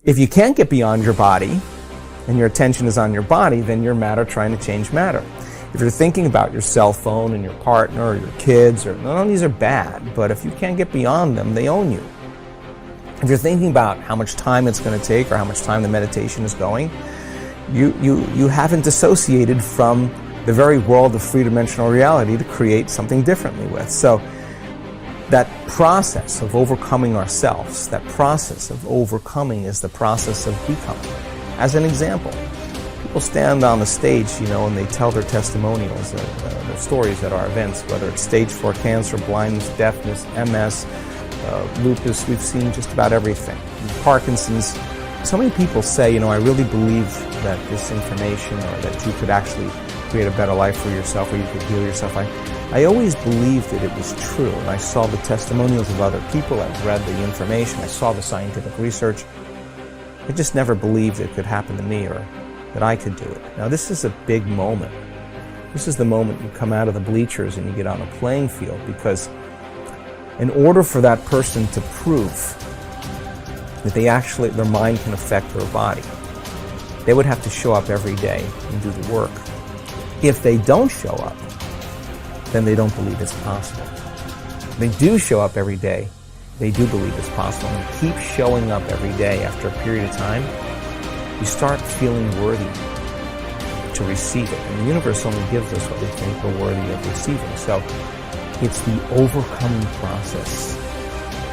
If you can't get beyond your body, and your attention is on your body, then you're matter trying to change matter. If you're thinking about your cell phone and your partner or your kids, or none of these are bad, but if you can't get beyond them, they own you. If you're thinking about how much time it's going to take or how much time the meditation is going, you haven't dissociated from the very world of three-dimensional reality to create something differently with. So that process of overcoming ourselves, that process of overcoming is the process of becoming. As an example, people stand on the stage, and they tell their testimonials, their stories at our events, whether it's stage 4 cancer, blindness, deafness, MS, lupus. We've seen just about everything. Parkinson's. So many people say, I really believe that this information, or that you could actually create a better life for yourself, or you could heal yourself. I always believed that it was true, and I saw the testimonials of other people. I've read the information. I saw the scientific research. I just never believed it could happen to me, or that I could do it. Now, this is a big moment. This is the moment you come out of the bleachers and you get on a playing field, because in order for that person to prove that their mind can affect their body, they would have to show up every day and do the work. If they don't show up, then they don't believe it's possible. If they do show up every day, they do believe it's possible. And keep showing up every day after a period of time, you start feeling worthy to receive it. And the universe only gives us what we think we're worthy of receiving. So it's the overcoming process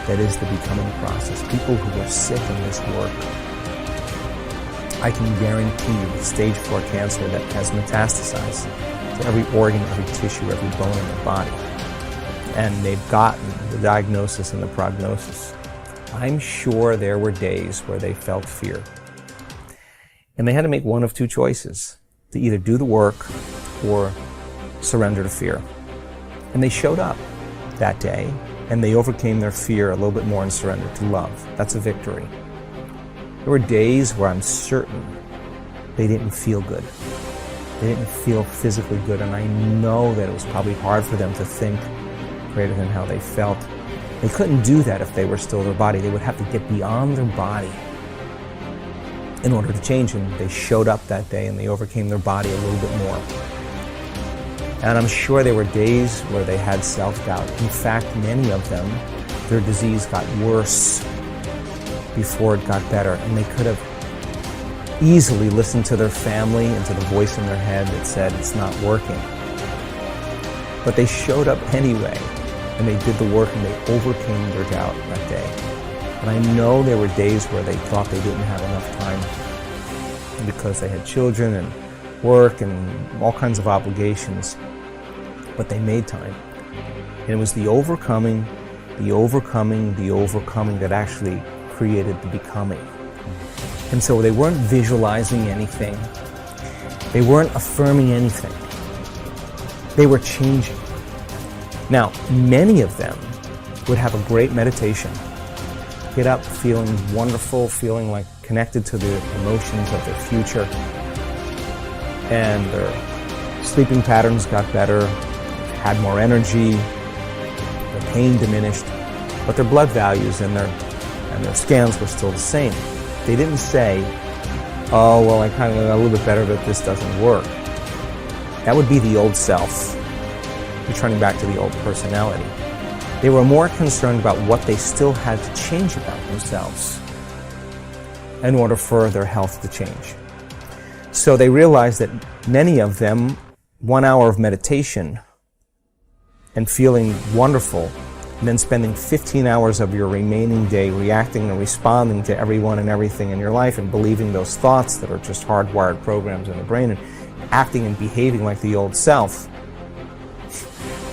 that is the becoming process. People who are sick in this work, I can guarantee you with stage 4 cancer that has metastasized to every organ, every tissue, every bone in their body. And they've gotten the diagnosis and the prognosis. I'm sure there were days where they felt fear. And they had to make one of two choices, to either do the work or surrender to fear. And they showed up that day, and they overcame their fear a little bit more and surrendered to love. That's a victory. There were days where I'm certain they didn't feel good. They didn't feel physically good, and I know that it was probably hard for them to think greater than how they felt. They couldn't do that if they were still their body. They would have to get beyond their body in order to change, and they showed up that day and they overcame their body a little bit more. And I'm sure there were days where they had self-doubt. In fact, many of them, their disease got worse before it got better, and they could have easily listened to their family and to the voice in their head that said it's not working. But they showed up anyway, and they did the work, and they overcame their doubt that day. And I know there were days where they thought they didn't have enough time because they had children and work and all kinds of obligations, but they made time. And it was the overcoming that actually created the becoming. And so they weren't visualizing anything. They weren't affirming anything. They were changing. Now, many of them would have a great meditation, get up feeling wonderful, feeling like connected to the emotions of their future, and their sleeping patterns got better, had more energy, their pain diminished, but their blood values and their scans were still the same. They didn't say, oh, well, I kind of got a little bit better, but this doesn't work. That would be the old self, returning back to the old personality. They were more concerned about what they still had to change about themselves in order for their health to change. So they realized that many of them, 1 hour of meditation and feeling wonderful, and then spending 15 hours of your remaining day reacting and responding to everyone and everything in your life and believing those thoughts that are just hardwired programs in the brain and acting and behaving like the old self.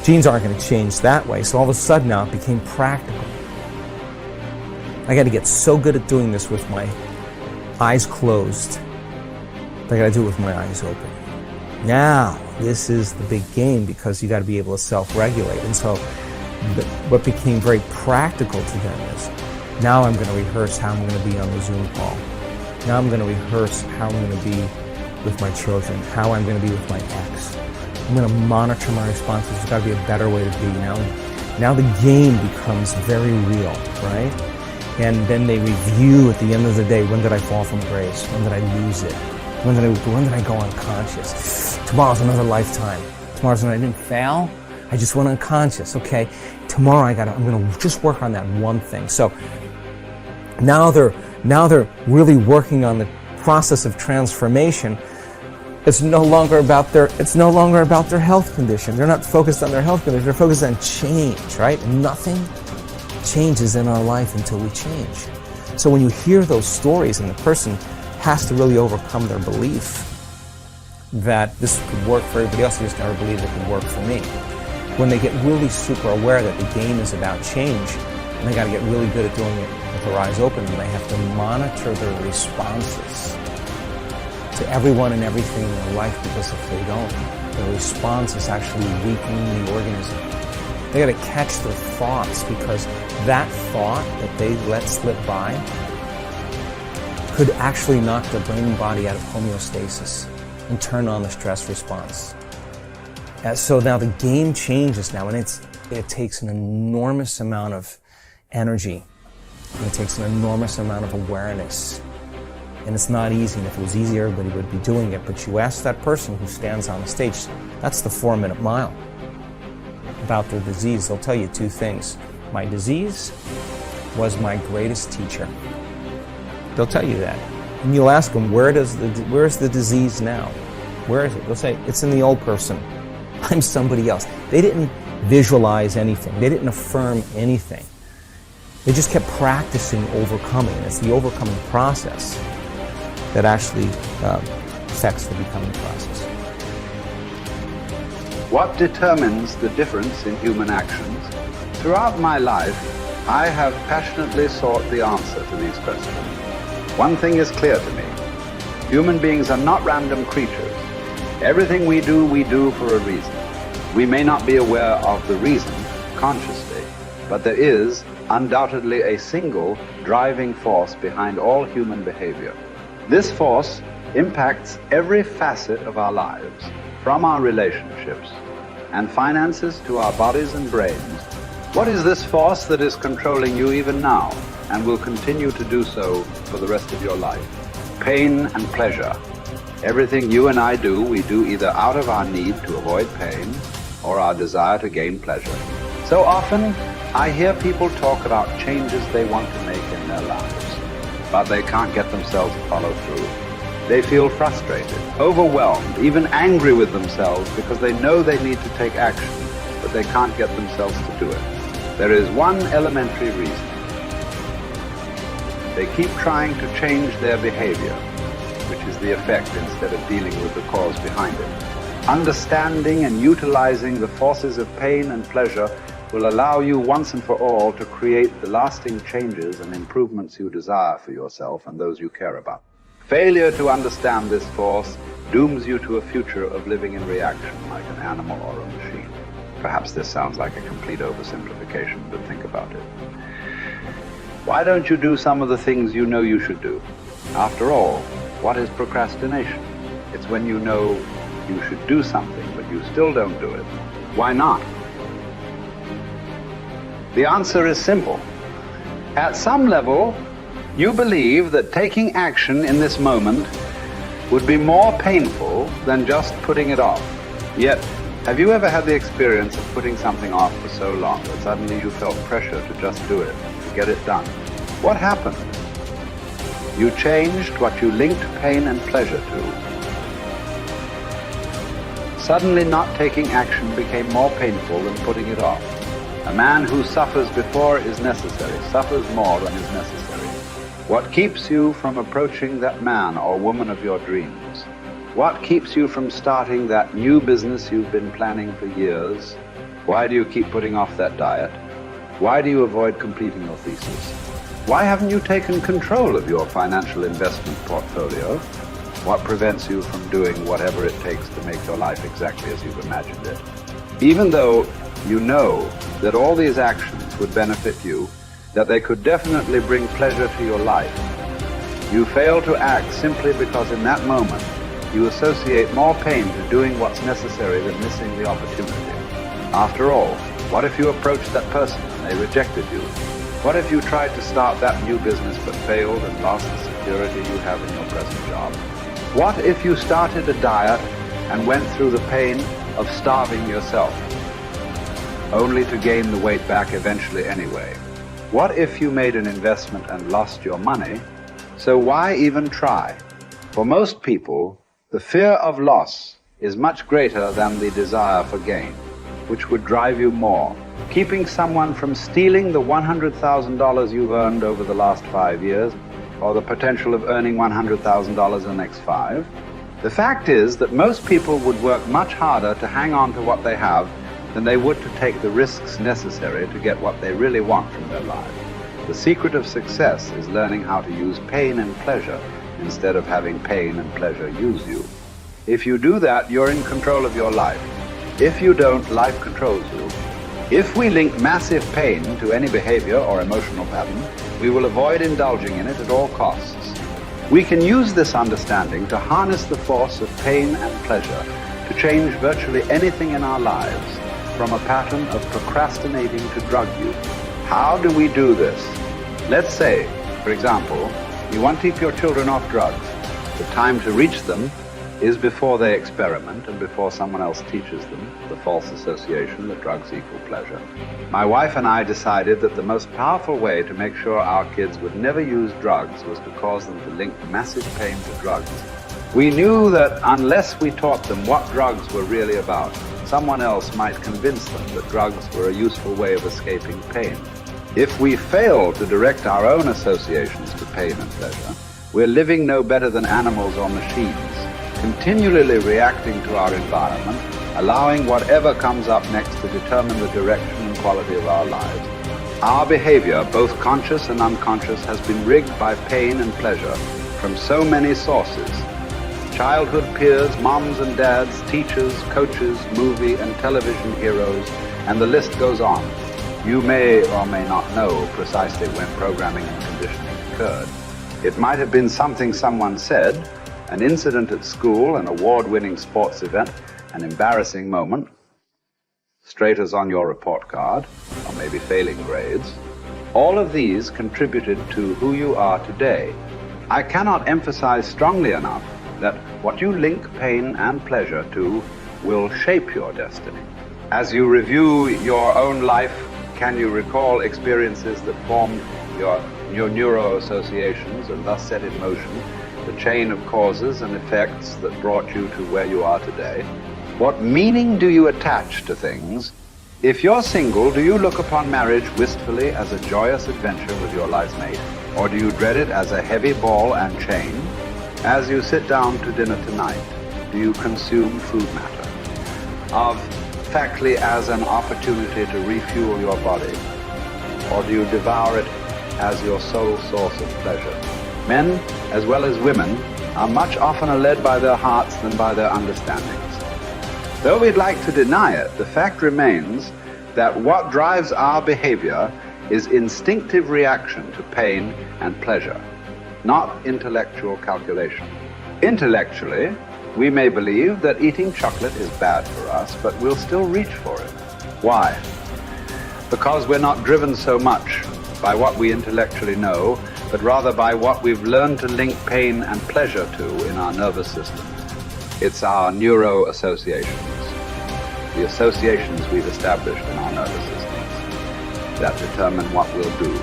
Genes aren't going to change that way, so all of a sudden now it became practical. I got to get so good at doing this with my eyes closed. I got to do it with my eyes open. Now, this is the big game, because you got to be able to self-regulate. And so what became very practical to them is, now I'm going to rehearse how I'm going to be on the Zoom call. Now I'm going to rehearse how I'm going to be with my children, how I'm going to be with my ex. I'm going to monitor my responses. There's got to be a better way to be now. Now the game becomes very real, right? And then they review at the end of the day, when did I fall from grace? When did I lose it? When did I go unconscious? Tomorrow's another lifetime. Tomorrow's when I didn't fail. I just went unconscious. Okay, tomorrow I'm going to just work on that one thing. So now they're really working on the process of transformation. It's no longer about their health condition. They're not focused on their health condition. They're focused on change, right? Nothing changes in our life until we change. So when you hear those stories and the person has to really overcome their belief that this could work for everybody else, they just never believed it could work for me. When they get really super aware that the game is about change, and they got to get really good at doing it with their eyes open, and they have to monitor their responses to everyone and everything in their life, because if they don't, the response is actually weakening the organism. They got to catch their thoughts, because that thought that they let slip by could actually knock their brain and body out of homeostasis and turn on the stress response. So now the game changes now, and it takes an enormous amount of energy, and it takes an enormous amount of awareness. And it's not easy, and if it was easy, everybody would be doing it. But you ask that person who stands on the stage, that's the 4-minute mile, about their disease. They'll tell you two things. My disease was my greatest teacher. They'll tell you that. And you'll ask them, where's the disease now? Where is it? They'll say, it's in the old person. I'm somebody else. They didn't visualize anything. They didn't affirm anything. They just kept practicing overcoming. It's the overcoming process that actually affects the becoming process. What determines the difference in human actions? Throughout my life, I have passionately sought the answer to these questions. One thing is clear to me. Human beings are not random creatures. Everything we do for a reason. We may not be aware of the reason consciously, but there is undoubtedly a single driving force behind all human behavior. This force impacts every facet of our lives, from our relationships and finances to our bodies and brains. What is this force that is controlling you even now and will continue to do so for the rest of your life? Pain and pleasure. Everything you and I do, we do either out of our need to avoid pain or our desire to gain pleasure. So often, I hear people talk about changes they want to make in their lives, but they can't get themselves to follow through. They feel frustrated, overwhelmed, even angry with themselves because they know they need to take action, but they can't get themselves to do it. There is one elementary reason. They keep trying to change their behavior, which is the effect instead of dealing with the cause behind it. Understanding and utilizing the forces of pain and pleasure will allow you once and for all to create the lasting changes and improvements you desire for yourself and those you care about. Failure to understand this force dooms you to a future of living in reaction like an animal or a machine. Perhaps this sounds like a complete oversimplification, but think about it. Why don't you do some of the things you know you should do? After all, what is procrastination? It's when you know you should do something, but you still don't do it. Why not? The answer is simple. At some level, you believe that taking action in this moment would be more painful than just putting it off. Yet, have you ever had the experience of putting something off for so long that suddenly you felt pressure to just do it, to get it done? What happened? You changed what you linked pain and pleasure to. Suddenly not taking action became more painful than putting it off. A man who suffers before is necessary, suffers more than is necessary. What keeps you from approaching that man or woman of your dreams? What keeps you from starting that new business you've been planning for years? Why do you keep putting off that diet? Why do you avoid completing your thesis? Why haven't you taken control of your financial investment portfolio? What prevents you from doing whatever it takes to make your life exactly as you've imagined it? Even though you know that all these actions would benefit you, that they could definitely bring pleasure to your life, you fail to act simply because in that moment you associate more pain to doing what's necessary than missing the opportunity. After all, what if you approached that person and they rejected you? What if you tried to start that new business but failed and lost the security you have in your present job? What if you started a diet and went through the pain of starving yourself, only to gain the weight back eventually anyway? What if you made an investment and lost your money? So why even try? For most people, the fear of loss is much greater than the desire for gain, which would drive you more. Keeping someone from stealing the $100,000 you've earned over the last 5 years, or the potential of earning $100,000 in the next 5. The fact is that most people would work much harder to hang on to what they have than they would to take the risks necessary to get what they really want from their lives. The secret of success is learning how to use pain and pleasure instead of having pain and pleasure use you. If you do that, you're in control of your life. If you don't, life controls you. If we link massive pain to any behavior or emotional pattern, we will avoid indulging in it at all costs. We can use this understanding to harness the force of pain and pleasure to change virtually anything in our lives, from a pattern of procrastinating to drug use. How do we do this? Let's say, for example, you want to keep your children off drugs. The time to reach them is before they experiment and before someone else teaches them the false association that drugs equal pleasure. My wife and I decided that the most powerful way to make sure our kids would never use drugs was to cause them to link massive pain to drugs. We knew that unless we taught them what drugs were really about, someone else might convince them that drugs were a useful way of escaping pain. If we fail to direct our own associations to pain and pleasure, we're living no better than animals or machines, continually reacting to our environment, allowing whatever comes up next to determine the direction and quality of our lives. Our behavior, both conscious and unconscious, has been rigged by pain and pleasure from so many sources. Childhood peers, moms and dads, teachers, coaches, movie and television heroes, and the list goes on. You may or may not know precisely when programming and conditioning occurred. It might have been something someone said, an incident at school, an award-winning sports event, an embarrassing moment, straight as on your report card, or maybe failing grades. All of these contributed to who you are today. I cannot emphasize strongly enough that what you link pain and pleasure to will shape your destiny. As you review your own life, can you recall experiences that formed your neuro-associations and thus set in motion the chain of causes and effects that brought you to where you are today? What meaning do you attach to things? If you're single, do you look upon marriage wistfully as a joyous adventure with your life mate? Or do you dread it as a heavy ball and chain? As you sit down to dinner tonight, do you consume food matter? Of factly as an opportunity to refuel your body? Or do you devour it as your sole source of pleasure? Men, as well as women, are much oftener led by their hearts than by their understandings. Though we'd like to deny it, the fact remains that what drives our behavior is instinctive reaction to pain and pleasure, not intellectual calculation. Intellectually, we may believe that eating chocolate is bad for us, but we'll still reach for it. Why? Because we're not driven so much by what we intellectually know, but rather by what we've learned to link pain and pleasure to in our nervous system. It's our neuro-associations, the associations we've established in our nervous systems that determine what we'll do.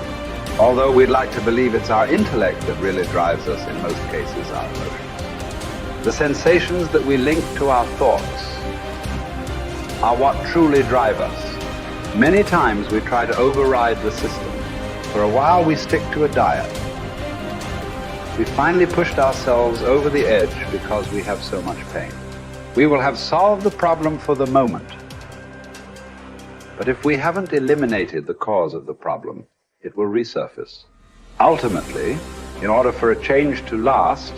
Although we'd like to believe it's our intellect that really drives us, in most cases our emotions. The sensations that we link to our thoughts are what truly drive us. Many times we try to override the system. For a while we stick to a diet. We finally pushed ourselves over the edge because we have so much pain. We will have solved the problem for the moment. But if we haven't eliminated the cause of the problem, it will resurface. Ultimately, in order for a change to last,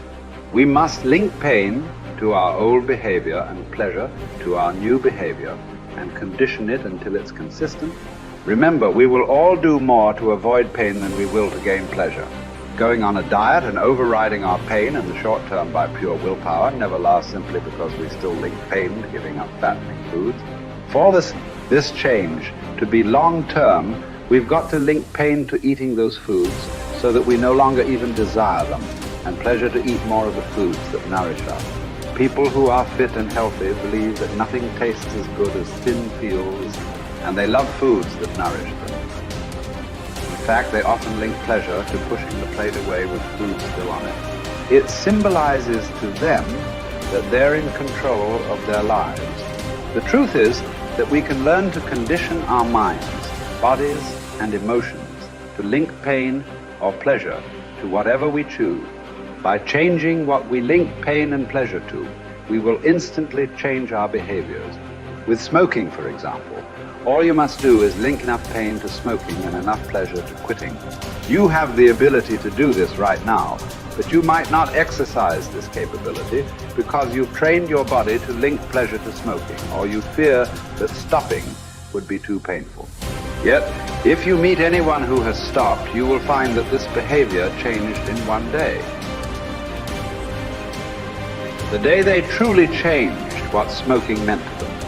we must link pain to our old behavior and pleasure to our new behavior and condition it until it's consistent. Remember, we will all do more to avoid pain than we will to gain pleasure. Going on a diet and overriding our pain in the short term by pure willpower never lasts simply because we still link pain to giving up fattening foods. For this change to be long term, We've got to link pain to eating those foods so that we no longer even desire them, and pleasure to eat more of the foods that nourish us. People who are fit and healthy believe that nothing tastes as good as thin fields, and they love foods that nourish them. In fact, they often link pleasure to pushing the plate away with food still on it. It symbolizes to them that they're in control of their lives. The truth is that we can learn to condition our minds, bodies, and emotions to link pain or pleasure to whatever we choose. By changing what we link pain and pleasure to, we will instantly change our behaviors. With smoking, for example, all you must do is link enough pain to smoking and enough pleasure to quitting. You have the ability to do this right now, but you might not exercise this capability because you've trained your body to link pleasure to smoking, or you fear that stopping would be too painful. Yet, if you meet anyone who has stopped, you will find that this behavior changed in one day. The day they truly changed what smoking meant to them,